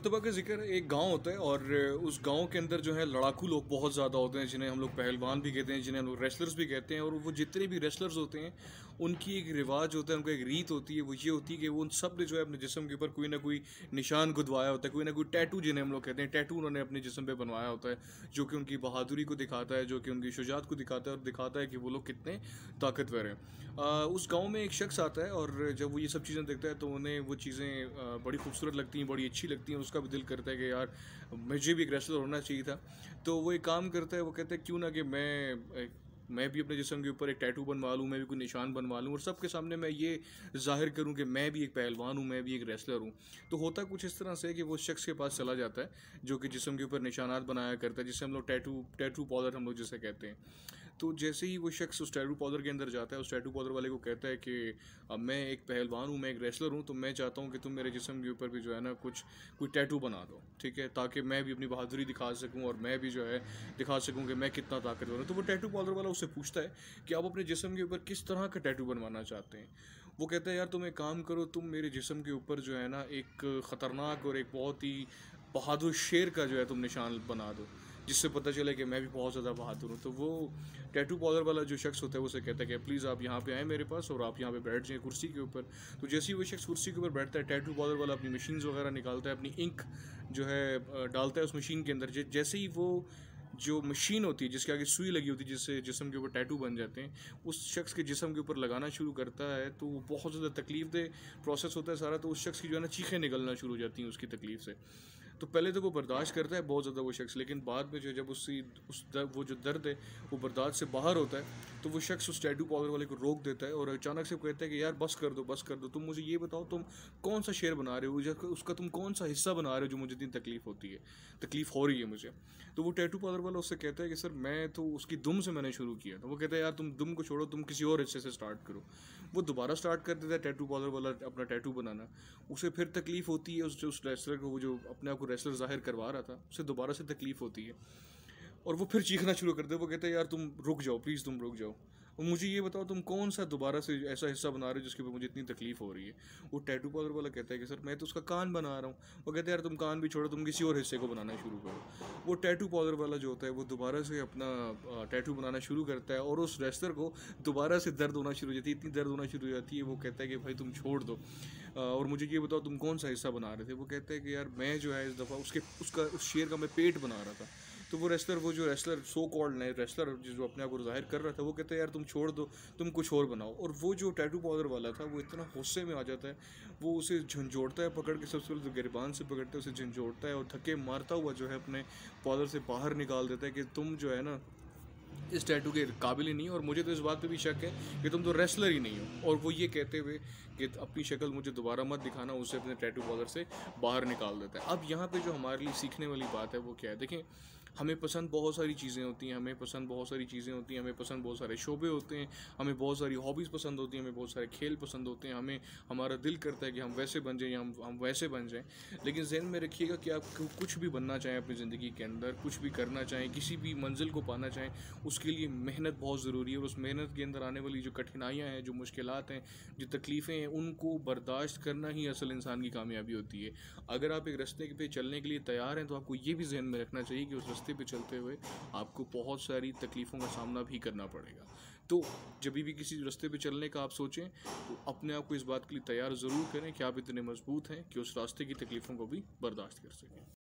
तबा का ज़िक्र एक गांव होता है और उस गांव के अंदर जो है लड़ाकू लोग बहुत ज़्यादा होते हैं, जिन्हें हम लोग पहलवान भी कहते हैं, जिन्हें हम लोग रेसलर्स भी कहते हैं। और वो जितने भी रेसलर्स होते हैं उनकी एक रिवाज होता है, उनका एक रीत होती है। वो ये होती है कि वो उन सब ने जो है अपने जिस्म के ऊपर कोई ना कोई निशान गुदवाया होता है, कोई ना कोई टैटू, जिन्हें हम लोग कहते हैं टैटू, उन्होंने अपने जिस्म पे बनवाया होता है, जो कि उनकी बहादुरी को दिखाता है, जो कि उनकी शुजात को दिखाता है और दिखाता है कि वो लोग कितने ताकतवर हैं। उस गाँव में एक शख्स आता है और जब वो ये सब चीज़ें देखता है तो उन्हें वो चीज़ें बड़ी खूबसूरत लगती हैं, बड़ी अच्छी लगती हैं। उसका भी दिल करता है कि यार मुझे भी एक रेसलर होना चाहिए था। तो वो एक काम करता है, वो कहता है क्यों ना कि मैं भी अपने जिस्म के ऊपर एक टैटू बनवा लूँ, मैं भी कोई निशान बनवा लूँ और सबके सामने मैं ये जाहिर करूँ कि मैं भी एक पहलवान हूँ, मैं भी एक रेसलर हूँ। तो होता कुछ इस तरह से कि वो शख्स के पास चला जाता है जो कि जिस्म के ऊपर निशानात बनाया करता है, जिसे हम लोग टैटू टैटू पार्लर हम लोग जिसे कहते हैं। तो जैसे ही वो शख्स उस टैटू पार्लर के अंदर जाता है, उस टैटू पार्लर वाले को कहता है कि अब मैं एक पहलवान हूँ, मैं एक रेसलर हूँ, तो मैं चाहता हूँ कि तुम मेरे जिस्म के ऊपर भी जो है ना कुछ कोई टैटू बना दो, ठीक है, ताकि मैं भी अपनी बहादुरी दिखा सकूँ और मैं भी जो है दिखा सकूँ कि मैं कितना ताकतवर हूँ। तो वो टैटू पार्लर वाला उससे पूछता है कि आप अपने जिस्म के ऊपर किस तरह का टैटू बनवाना चाहते हैं। वो कहता है यार तुम एक काम करो, तुम मेरे जिस्म के ऊपर जो है ना एक ख़तरनाक और एक बहुत ही बहादुर शेर का जो है तुम निशान बना दो, जिससे पता चले कि मैं भी बहुत ज़्यादा बहादुर हूँ। तो वो टैटू पार्लर वाला जो शख्स होता है वो उसे कहता है कि प्लीज़ आप यहाँ पे आएँ मेरे पास और आप यहाँ पे बैठ जाएँ कुर्सी के ऊपर। तो जैसे ही वो शख्स कुर्सी के ऊपर बैठता है, टैटू पार्लर वाला अपनी मशीन्स वगैरह निकालता है, अपनी इंक जो है डालता है उस मशीन के अंदर। जैसे ही वो जो मशीन होती है जिसके आगे सुई लगी होती है, जिससे जिस्म के ऊपर टैटू बन जाते हैं, उस शख्स के जिस्म के ऊपर लगाना शुरू करता है, तो वो बहुत ज़्यादा तकलीफ दे प्रोसेस होता है सारा। तो उस शख्स की जो है ना चीखें निकलना शुरू हो जाती हैं उसकी तकलीफ से। तो पहले तो वो बर्दाश्त करता है बहुत ज़्यादा वो शख्स, लेकिन बाद में जो जब वो जो दर्द है वो बर्दाश्त से बाहर होता है, तो वो शख्स उस टैटू पार्लर वाले को रोक देता है और अचानक से कहता है कि यार बस कर दो, बस कर दो, तुम मुझे ये बताओ तुम कौन सा शेर बना रहे हो, उसका तुम कौन सा हिस्सा बना रहे हो जो मुझे इतनी तकलीफ होती है, तकलीफ हो रही है मुझे। तो वो टैटू पार्लर वाला उससे कहता है कि सर मैं तो उसकी दुम से मैंने शुरू किया था। वो कहता है यार तुम दुम को छोड़ो, तुम किसी और हिस्से से स्टार्ट करो। वो दोबारा स्टार्ट कर देता है टैटू पार्लर वाला अपना टैटू बनाना। उसे फिर तकलीफ होती है, उस रेसलर को, वो जो अपने आप को रेसलर जाहिर करवा रहा था, उसे दोबारा से तकलीफ होती है और वो फिर चीखना शुरू कर दे। वो कहता है यार तुम रुक जाओ, प्लीज़ तुम रुक जाओ और मुझे ये बताओ तुम कौन सा दोबारा से ऐसा हिस्सा बना रहे हो जिसके ऊपर मुझे इतनी तकलीफ हो रही है। वो टैटू पार्लर वाला कहता है कि सर मैं तो उसका कान बना रहा हूँ। वो कहते हैं यार तुम कान भी छोड़ो, तुम किसी और हिस्से को बनाना शुरू करो। वो टैटू पार्लर वाला जो होता है वो दोबारा से अपना टैटू बनाना शुरू करता है और उस रेसलर को दोबारा से दर्द होना शुरू हो जाती है, इतनी दर्द होना शुरू हो जाती है। वो कहता है कि भाई तुम छोड़ दो और मुझे ये बताओ तुम कौन सा हिस्सा बना रहे थे। वो कहता है कि यार मैं जो है इस दफ़ा उस शेर का मैं पेट बना रहा था। तो वो जो रेसलर सो कॉल्ड नए रेसलर जो अपने आप को जाहिर कर रहा था, वो कहता है यार तुम छोड़ दो, तुम कुछ और बनाओ। और वो जो टैटू पार्लर वाला था वो इतना गुस्से में आ जाता है, वो उसे झंझोड़ता है पकड़ के, सबसे पहले तो गिरबान से पकड़ते उसे झंझोड़ता है और धक्के मारता हुआ जो है अपने पार्लर से बाहर निकाल देता है कि तुम जो है ना इस टैटू के काबिल ही नहीं हो और मुझे तो इस बात पे भी शक है कि तुम तो रेसलर ही नहीं हो। और वो ये कहते हुए कि अपनी शक्ल मुझे दोबारा मत दिखाना, उसे अपने टैटू पार्लर से बाहर निकाल देता है। अब यहाँ पे जो हमारे लिए सीखने वाली बात है वो क्या है, देखें हमें पसंद बहुत सारी चीज़ें होती हैं, हमें पसंद बहुत सारी चीज़ें होती हैं, हमें पसंद बहुत सारे शोबे होते हैं, हमें बहुत सारी हॉबीज़ पसंद होती हैं, हमें बहुत सारे खेल पसंद होते हैं, हमें हमारा दिल करता है कि हम वैसे बन जाएं या हम वैसे बन जाएं। लेकिन ज़हन में रखिएगा कि आप कुछ भी बनना चाहें अपनी ज़िंदगी के अंदर, कुछ भी करना चाहें, किसी भी मंजिल को पाना चाहें, उसके लिए मेहनत बहुत ज़रूरी है। और उस मेहनत के अंदर आने वाली जो कठिनाइयाँ हैं, जो मुश्किलात हैं, जो तकलीफ़ें हैं, उनको बर्दाश्त करना ही असल इंसान की कामयाबी होती है। अगर आप एक रास्ते पे चलने के लिए तैयार हैं तो आपको ये भी ज़हन में रखना चाहिए कि उस रास्ते पे चलते हुए आपको बहुत सारी तकलीफ़ों का सामना भी करना पड़ेगा। तो जब भी किसी रास्ते पे चलने का आप सोचें तो अपने आप को इस बात के लिए तैयार ज़रूर करें कि आप इतने मजबूत हैं कि उस रास्ते की तकलीफ़ों को भी बर्दाश्त कर सकें।